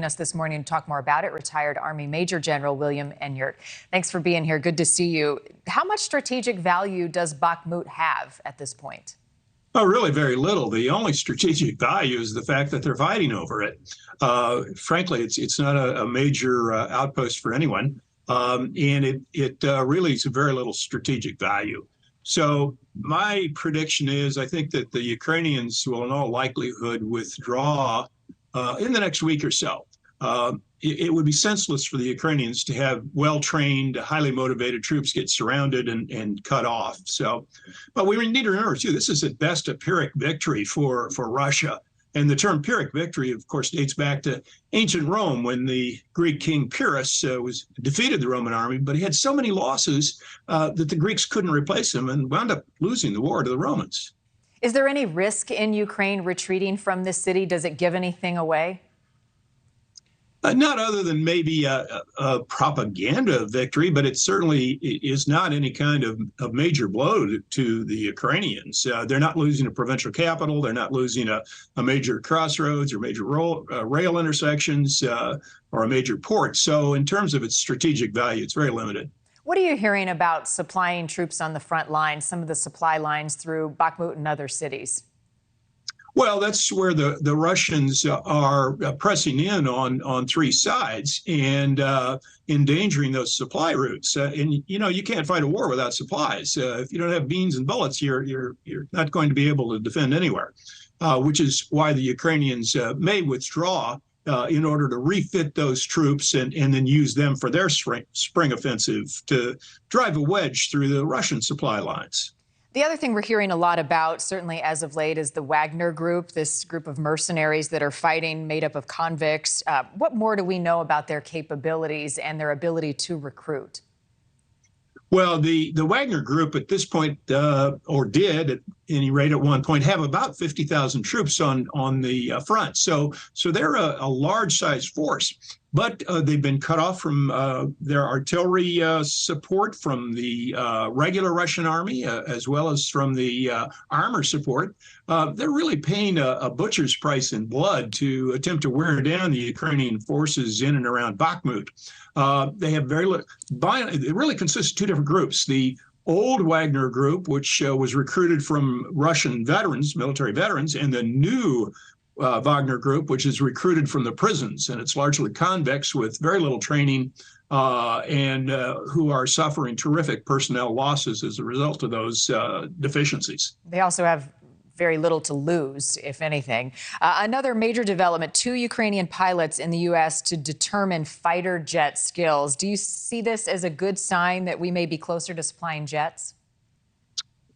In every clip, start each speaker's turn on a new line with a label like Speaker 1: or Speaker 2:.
Speaker 1: us this morning to talk more about it, retired Army Major General William Enyart. Thanks for being here. Good to see you. How much strategic value does Bakhmut have at this point?
Speaker 2: Oh, really very little. The only strategic value is the fact that they're fighting over it. Frankly, it's not a major outpost for anyone, and it really is a very little strategic value. So my prediction is I think that the Ukrainians will in all likelihood withdraw in the next week or so. It would be senseless for the Ukrainians to have well-trained, highly motivated troops get surrounded and cut off. So, but we need to remember, too, this is at best a Pyrrhic victory for Russia. And the term Pyrrhic victory, of course, dates back to ancient Rome when the Greek king Pyrrhus defeated the Roman army, but he had so many losses that the Greeks couldn't replace him and wound up losing the war to the Romans.
Speaker 1: Is there any risk in Ukraine retreating from this city? Does it give anything away?
Speaker 2: Not other than maybe a propaganda victory, but it certainly is not any kind of major blow to the Ukrainians. They're not losing a provincial capital. They're not losing a major crossroads or major rail intersections or a major port. So in terms of its strategic value, it's very limited.
Speaker 1: What are you hearing about supplying troops on the front lines, some of the supply lines through Bakhmut and other cities?
Speaker 2: Well, that's where the Russians are pressing in on three sides and endangering those supply routes. And you can't fight a war without supplies. If you don't have beans and bullets, you're not going to be able to defend anywhere. Which is why the Ukrainians may withdraw in order to refit those troops and then use them for their spring offensive to drive a wedge through the Russian supply lines.
Speaker 1: The other thing we're hearing a lot about, certainly as of late, is the Wagner Group, this group of mercenaries that are fighting, made up of convicts. What more do we know about their capabilities and their ability to recruit?
Speaker 2: Well, the Wagner Group at this point, or did at any rate at one point, have about 50,000 troops on the front. So they're a large-sized force. But they've been cut off from their artillery support from the regular Russian army, as well as from the armor support. They're really paying a butcher's price in blood to attempt to wear down the Ukrainian forces in and around Bakhmut. They have very little. It really consists of two different groups. The old Wagner Group, which was recruited from Russian veterans, military veterans, and the new Wagner Group, which is recruited from the prisons, and it's largely convicts with very little training and who are suffering terrific personnel losses as a result of those deficiencies.
Speaker 1: They also have very little to lose, if anything. Another major development, 2 Ukrainian pilots in the U.S. to determine fighter jet skills. Do you see this as a good sign that we may be closer to supplying jets?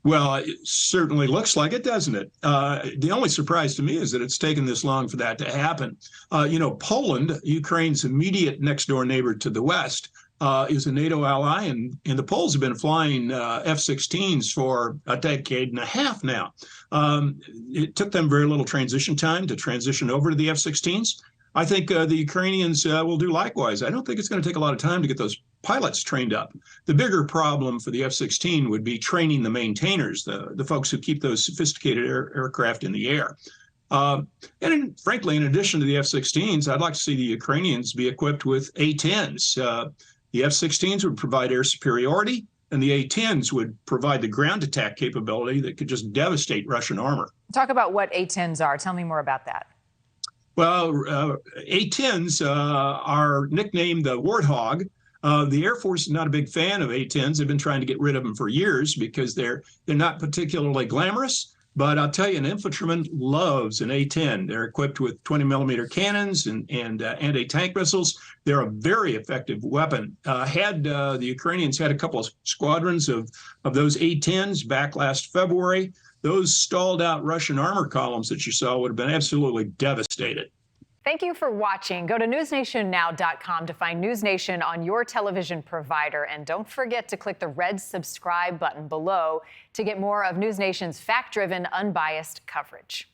Speaker 2: Well, it certainly looks like it, doesn't it? The only surprise to me is that it's taken this long for that to happen. Poland, Ukraine's immediate next-door neighbor to the west, is a NATO ally, and the Poles have been flying F-16s for a decade and a half now. It took them very little transition time to transition over to the F-16s. I think the Ukrainians will do likewise. I don't think it's going to take a lot of time to get those pilots trained up. The bigger problem for the F-16 would be training the maintainers, the folks who keep those sophisticated aircraft in the air. Frankly, in addition to the F-16s, I'd like to see the Ukrainians be equipped with A-10s. The F-16s would provide air superiority, and the A-10s would provide the ground attack capability that could just devastate Russian armor.
Speaker 1: Talk about what A-10s are. Tell me more about that.
Speaker 2: Well, A-10s are nicknamed the Warthog. The Air Force is not a big fan of A-10s. They've been trying to get rid of them for years because they're not particularly glamorous. But I'll tell you, an infantryman loves an A-10. They're equipped with 20-millimeter cannons and anti-tank missiles. They're a very effective weapon. The Ukrainians had a couple of squadrons of those A-10s back last February, those stalled out Russian armor columns that you saw would have been absolutely devastated.
Speaker 1: Thank you for watching. Go to NewsNationNow.com to find NewsNation on your television provider. And don't forget to click the red subscribe button below to get more of NewsNation's fact-driven, unbiased coverage.